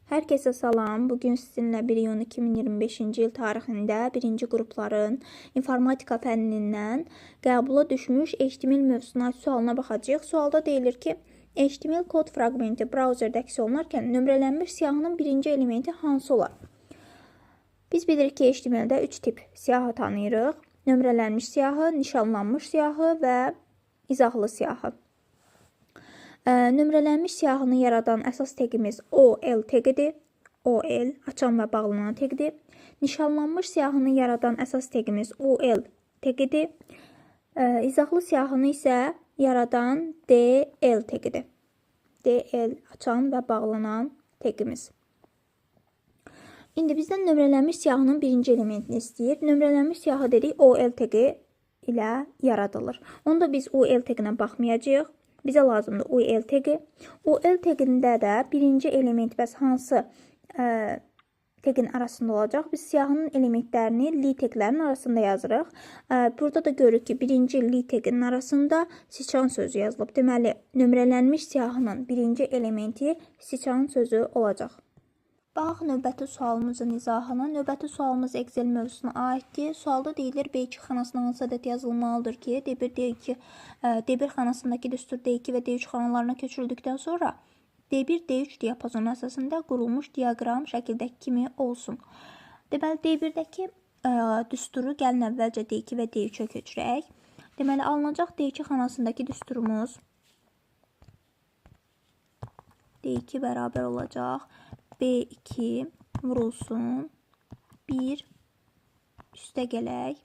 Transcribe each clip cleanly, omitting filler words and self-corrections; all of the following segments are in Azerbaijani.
Herkese salam. Bugün sizinlə 1 iyun 2025-ci il tarixində birinci qrupların informatika fənnindən qəbula düşmüş HTML mövzusuna sualına baxacağıq. Sualda deyilir ki, HTML kod fraqmenti brauzerdə əks olunarkən nömrələnmiş siyahının birinci elementi hansı olar? Biz bilirik ki, HTML-də 3 tip siyahı tanıyırıq. Nömrələnmiş siyahı, nişanlanmış siyahı və izahlı siyahı. Nömrələnmiş siyahını yaradan əsas teqimiz OL teqidir. OL açan və bağlanan teqidir. Nişanlanmış siyahını yaradan əsas teqimiz UL teqidir. İzahlı siyahını isə yaradan DL teqidir. DL açan və bağlanan teqimiz. İndi bizdən nömrələnmiş siyahının birinci elementini istəyir. Nömrələnmiş siyahı dedik OL teqi ilə yaradılır. Onda biz UL teqinə baxmayacağıq. Bizə lazımdır UL teqi. UL teqində də birinci element bəs hansı teqin arasında olacaq? Biz siyahının elementlərini li teqlərin arasında yazırıq. Burada da görürük ki, birinci li teqinin arasında siçan sözü yazılıb. Deməli, nömrələnmiş siyahının birinci elementi siçan sözü olacaq. Bax, növbəti sualımızın izahına. Növbəti sualımız Excel mövzusuna aiddir. Sualda deyilir, B2 xanasına hansı ədəd yazılmalıdır ki, D1 xanasındakı düstur D2 və D3 xanalarına köçürüldükdən sonra D1, D3 diapazonu əsasında qurulmuş diaqram şəkildəki kimi olsun. Deməli, D1-dəki düsturu gəlin əvvəlcə D2 və D3-ə köçürək. Deməli, alınacaq D2 xanasındakı düsturumuz D2 bərabər olacaq. B2 vurulsun 1 üstə gələk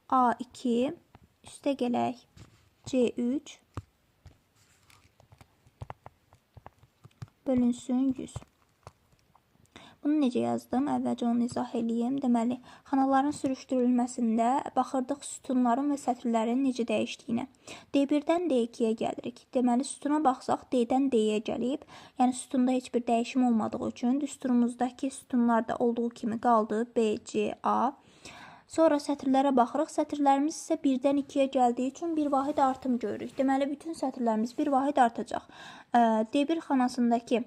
A2 üstə gələk C3 bölünsün 100. Bunu necə yazdım? Əvvəlcə onu izah edeyim. Deməli, xanaların sürüşdürülməsində baxırdıq sütunların və sətirlərin necə dəyişdiyinə. D1-dən D2-yə gəlirik. Deməli, sütuna baxsaq D-dən D-yə gəlib. Yəni, sütunda heç bir dəyişim olmadığı üçün düsturumuzdakı sütunlar da olduğu kimi qaldı. B, C, A. Sonra sətirlərə baxırıq. Sətirlərimiz isə 1-dən 2-yə gəldiyi üçün bir vahid artım görürük. Deməli, bütün sətirlərimiz bir vahid artacaq. D1 xanasındakı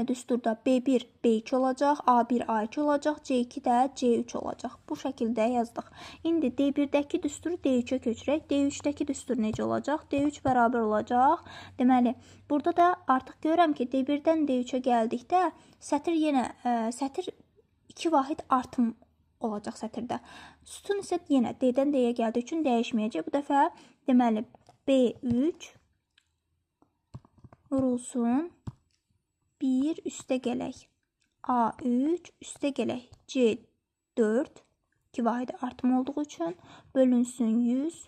düsturda B1, B2 olacaq, A1, A2 olacaq, C2 də C3 olacaq. Bu şəkildə yazdıq. İndi D1-dəki düsturu D3-ə köçürək. D3-dəki düstur necə olacaq? D3 bərabər olacaq. Deməli, burada da artıq görürəm ki, D1-dən D3-ə gəldikdə sətir 2 vahid artım olacaq sətirdə. Sütun isə yenə D-dən D-yə gəldiyi üçün dəyişməyəcək. Bu dəfə, deməli, B3 vurulsun 1 üstə gələk A3 üstə gələk C4 2 vahid artım olduğu üçün bölünsün 100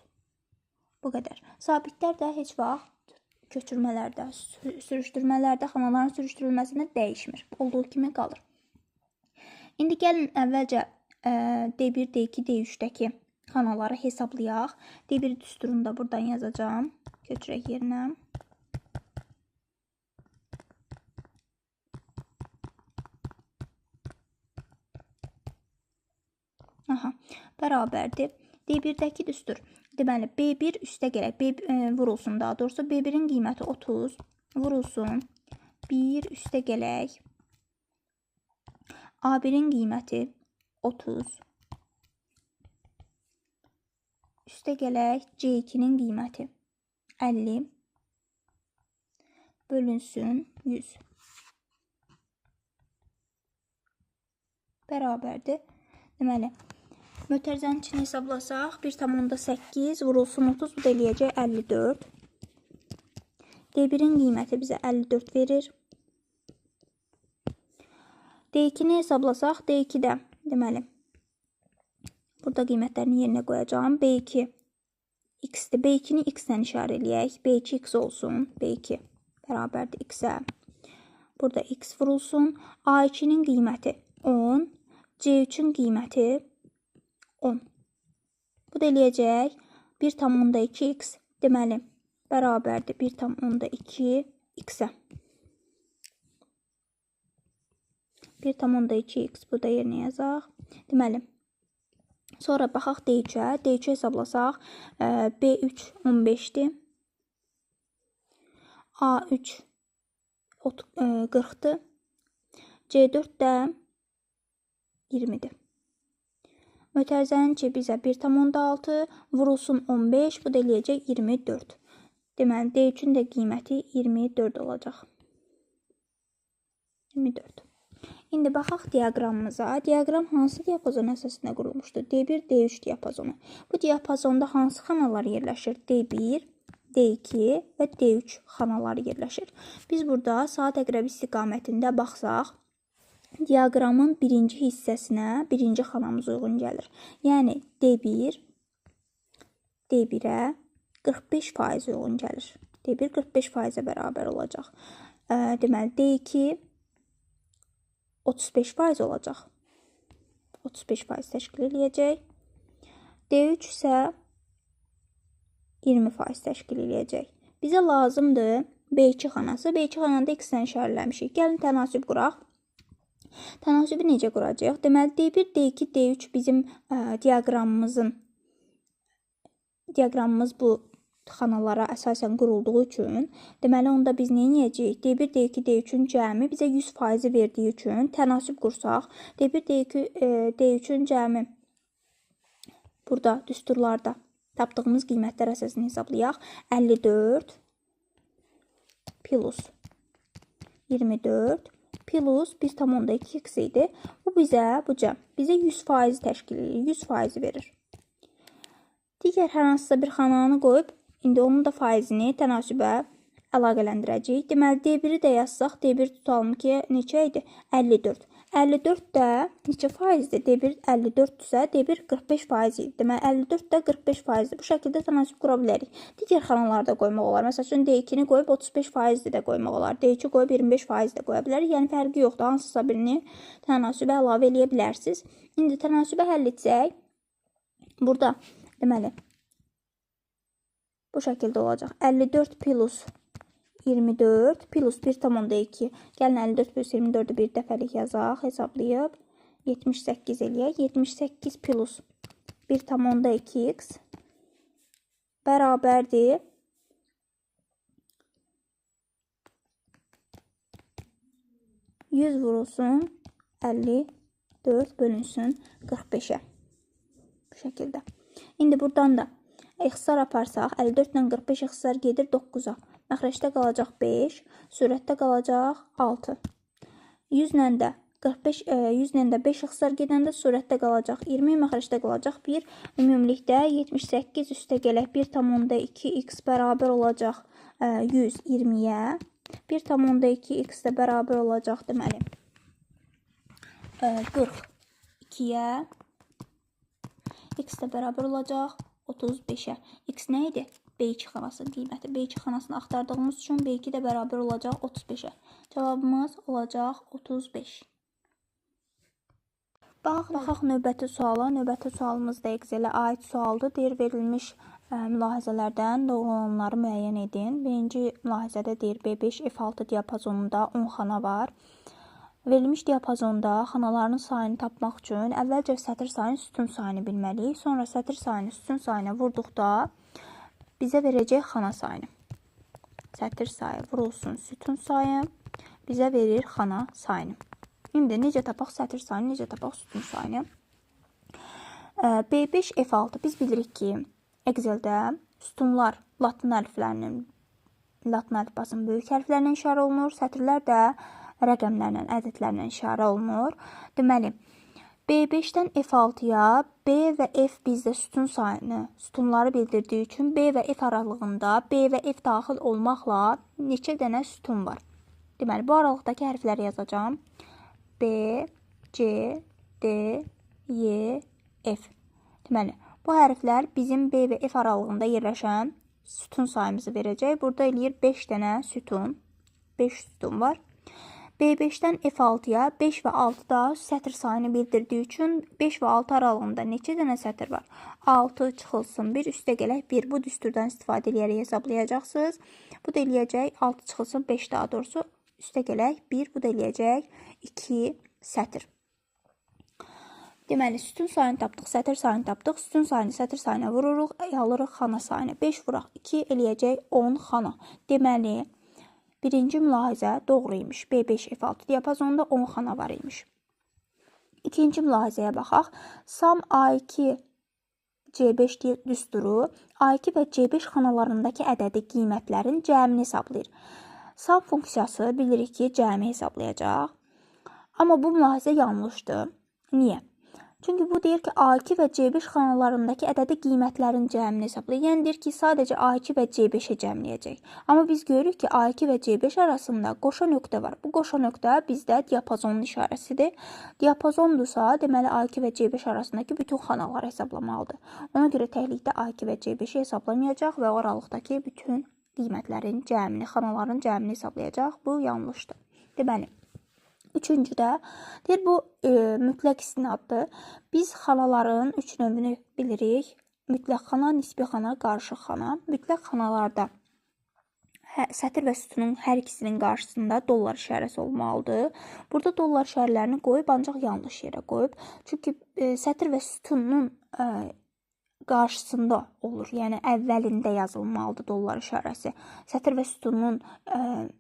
bu qədər. Sabitlər də heç vaxt köçürmələrdə, sürüşdürmələrdə, xanaların sürüşdürülməsində dəyişmir. Olduğu kimi qalır. İndi gəlin əvvəlcə D1, D2, D3-dəki xanaları hesablayaq. D1 düsturunu da buradan yazacağım. Köçürək yerinə. Aha, bərabərdir. D1-dəki düstur. Deməli, B1 üstə gələk. Vurulsun daha doğrusu. B1-in qiyməti 30. Vurulsun. 1 üstə gələk. A1-in qiyməti 30. Üstə gələk. C2-nin qiyməti 50. Bölünsün 100. Bərabərdir. Deməli, mötərizənin içini hesablasaq, 1,8 vurulsun 30, bu da eləyəcək 54. D1-in qiyməti bizə 54 verir. D2-ni hesablasaq, D2-də, deməli, burada qiymətlərini yerinə qoyacağım. B2 x-dir. B2-ni x-dən işarə eləyək. B2 x olsun. B2 bərabərdir x-ə. Burada x vurulsun. A2-nin qiyməti 10. C3-ün qiyməti 10. Bu da eləyəcək 1,2x. Deməli, bərabərdir 1,2 x-ə. 1,2 x. Bu da yerinə yazaq. Deməli, sonra baxaq D3-ə. D3-ə hesablasaq, B3 15-dir. A3 40-dır. C4 də 20-dir. Mötərizənin içi bizə 1,6 vurulsun 15, bu da eləyəcək 24. Deməli, D3-ün də qiyməti 24 olacaq. 24. İndi baxaq diaqramımıza. Diaqram hansı diapazon əsasında qurulmuşdur? D1, D3 diapazonu. Bu diapazonda hansı xanalar yerləşir? D1, D2 və D3 xanaları yerləşir. Biz burada saat əqrəbi istiqamətində baxsaq, diaqramın birinci hissəsinə birinci xanamız uyğun gəlir. Yəni D1, D1-ə 45% uyğun gəlir. D1 45%-ə bərabər olacaq. Deməli, D2 35% olacaq. 35% təşkil edəcək. D3 isə 20% təşkil edəcək. Bizə lazımdır B2 xanası. B2 xanada x-dən işarələmişik. Gəlin tənasüb quraq. Tənasübü necə quracaq? Deməli, D1, D2, D3 bizim diaqramımız bu xanalara əsasən qurulduğu üçün, deməli, onda biz nə edəcəyik? D1, D2, D3-ün cəmi bizə 100% verdiyi üçün tənasüb qursaq, D1, D3-ün cəmi burada düsturlarda tapdığımız qiymətlər əsasını hesablayaq. 54 plus 24 plus 1,2x idi. Bu bizə 100% təşkil edir, 100% verir. Digər hər hansısa bir xananı qoyub, indi onun da faizini tənasübə əlaqələndirəcəyik. Deməli, D1-i də yazsaq, D1 tutalım ki, neçə idi? 54. 54 də neçə faizdir? D1 54-dürsə, D1 45% idi. Deməli, 54 də 45%dir. Bu şəkildə tənasüb qura bilərik. Digər xanalarda qoymaq olar. Məsəl üçün, D2-ni qoyub 35% də qoymaq olar. D3-i qoyub 25% də qoya bilərik. Yəni, fərqi yoxdur. Hansısa birini tənasübə əlavə eləyə bilərsiniz. İndi tənasübə həll etsək, burada, deməli, bu şəkildə olacaq. 54 plus 24 plus 1,2. Gəlin 54 plus 24-ü bir dəfəlik yazaq, hesablayıb 78 eləyək. 78 plus 1,2x bərabərdir 100 vurulsun 54 bölünsün 45-ə. Bu şəkildə. İndi buradan da ixtisar aparsaq, 54 ilə 45 ixtisar gedir 9-a. Məxrəcdə qalacaq 5, sürətdə qalacaq 6. 100 ilə də 5 ixtisar gedəndə sürətdə qalacaq 20, məxrəcdə qalacaq 1. Ümumilikdə 78 üstə gələk 1,2x bərabər olacaq 120-yə. 1,2x də bərabər olacaq, deməli, 42-yə. X də bərabər olacaq 35-ə. X nə idi? B2 xanasının qiyməti. B2 xanasını axtardığımız üçün B2 də bərabər olacaq 35-ə. Cavabımız olacaq 35. Baxaq növbəti suala. Növbəti sualımız da Excel-ə aid sualdır. Deyir, verilmiş mülahizələrdən doğru olanları müəyyən edin. Birinci mülahizədə deyir, B5 F6 diapazonunda 10 xana var. Verilmiş diapazonda xanaların sayını tapmaq üçün əvvəlcə sətir sayını, sütun sayını bilməliyik. Sonra sətir sayını, sütun sayına vurduqda bizə verəcək xana sayını. Sətir sayı vurulsun sütun sayı bizə verir xana sayını. İndi necə tapaq sətir sayını, necə tapaq sütun sayını? B5 F6 biz bilirik ki, Excel-də sütunlar latın əlifbasının böyük hərflərlə işarə olunur, sətirlər də rəqəmlərlə, ədədlərlə işarə olunur. Deməli, B5-dən F6-ya B və F bizdə sütunları bildirdiyi üçün B və F aralığında B və F daxil olmaqla neçə dənə sütun var? Deməli, bu aralıqdakı hərfləri yazacağım. B, C, D, Y, F. Deməli, bu hərflər bizim B və F aralığında yerləşən sütun sayımızı verəcək. Burada eləyir 5 dənə sütun. 5 sütun var. B5-dən F6-ya 5 və 6 da sətir sayını bildirdiyi üçün 5 və 6 aralığında neçə dənə sətir var? 6 çıxılsın 1, üstə gələk 1. Bu düsturdan istifadə edərək hesablayacaqsınız. Bu da eləyəcək 6 çıxılsın 5 daha doğrusu üstə gələk 1. Bu da eləyəcək 2 sətir. Deməli, sütun sayını tapdıq, sətir sayını tapdıq. Sütun sayını sətir sayına vururuq, alırıq xana sayını. 5 vuraq 2 eləyəcək 10 xana. Deməli, Birinci mülahizə doğru imiş. B5 F6 diapazonunda 10 xana var imiş. İkinci mülahizəyə baxaq. Sam A2 C5 düsturu A2 və C5 xanalarındakı ədədi qiymətlərin cəmini hesablayır. Sam funksiyası bilirik ki, cəmi hesablayacaq. Amma bu mülahizə yanlışdır. Niyə? Çünki bu deyir ki, A2 və C5 xanalarındakı ədədi qiymətlərin cəmini hesablayır. Yəni deyir ki, sadəcə A2 və C5-i cəmləyəcək. Amma biz görürük ki, A2 və C5 arasında qoşa nöqtə var. Bu qoşa nöqtə bizdə diapazonun işarəsidir. Diapazondursa, deməli A2 və C5 arasındakı bütün xanaları hesablamalıdır. Ona görə təklikdə A2 və C5-i hesablamayacaq və o aralıqdakı bütün qiymətlərin cəmini, xanaların cəmini hesablayacaq. Bu yanlışdır. Deməli, üçüncüdə deyir, bu mütləq istinaddır. Biz xanaların üç növünü bilirik. Mütləq xana, nisbi xana, qarışıq xana. Mütləq xanalarda sətir və sütunun hər ikisinin qarşısında dollar işarəsi olmalıdır. Burada dollar işarələrini qoyub, ancaq yanlış yerə qoyub. Çünki sətir və sütunun qarşısında olur. Yəni əvvəlində yazılmalıdır dollar işarəsi. Sətir və sütunun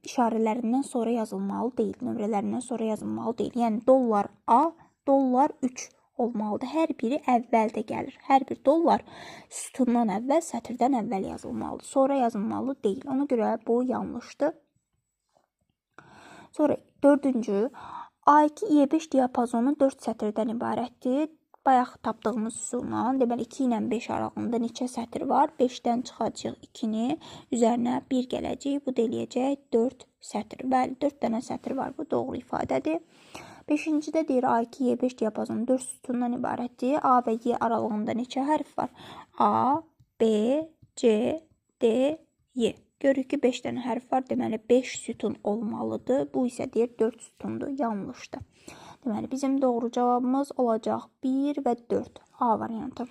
işarələrindən sonra yazılmalı deyil, nömrələrindən sonra yazılmalı deyil. Yəni dollar A, dollar 3 olmalıdır. Hər biri əvvəldə gəlir. Hər bir dollar sütundan əvvəl, sətirdən əvvəl yazılmalıdır. Sonra yazılmalı deyil. Ona görə bu yanlışdır. Sonra dördüncü, A2 Y5 diapazonu 4 sətirdən ibarətdir. Bayaq tapdığımız üsulla, deməli 2 ilə 5 aralığında neçə sətir var? 5-dən çıxacaq 2-ni, üzərinə 1 gələcək. Bu da eləyəcək 4 sətir. Bəli, 4 dənə sətir var. Bu doğru ifadədir. 5-cidə deyir A2 Y5 diapazonu 4 sütundan ibarətdir. A və Y aralığında neçə hərf var? A, B, C, D, Y. Görürük ki, 5 dənə hərf var. Deməli 5 sütun olmalıdır. Bu isə deyir 4 sütundur. Yanlışdır. Deməli, bizim doğru cavabımız olacaq 1 və 4. A variantı.